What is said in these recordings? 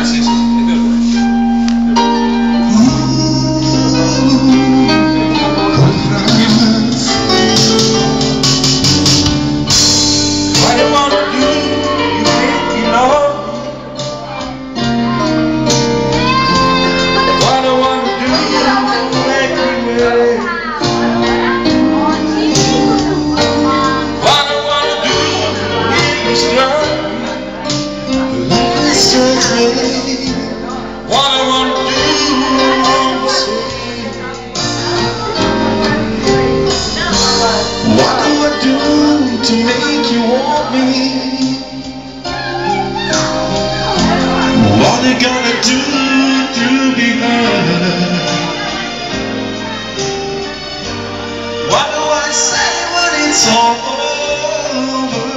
What you gonna do to be heard? What do I say when it's all over?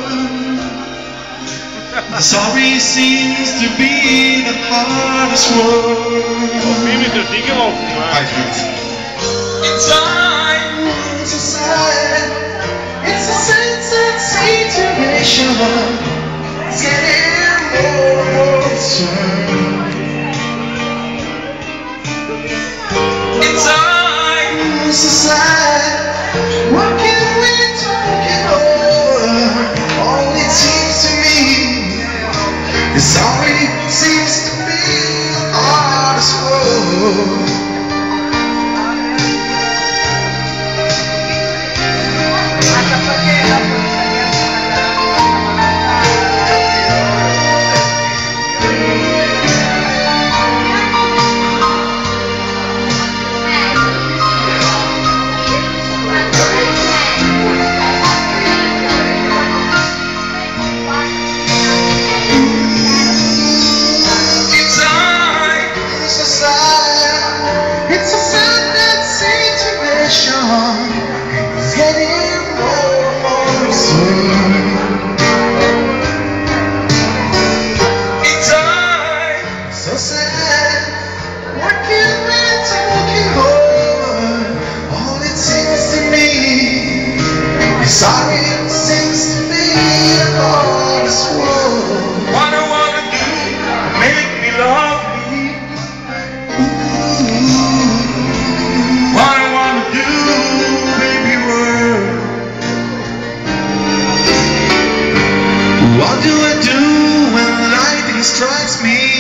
Sorry seems to be the hardest word. Hi, Franz. It's time to say it's a sensitive situation. It's getting more and more absurd. It's time to say what can we talk over? All it seems to me is sorry seems to be the hardest word. It's a sad situation. It's getting more and more absurd. It's so sad. What can we talking over? All it seems to me is sorry. It seems to be the hardest word. What I wanna do to make me love me. What I wanna do, baby, word. What do I do when lightning strikes me?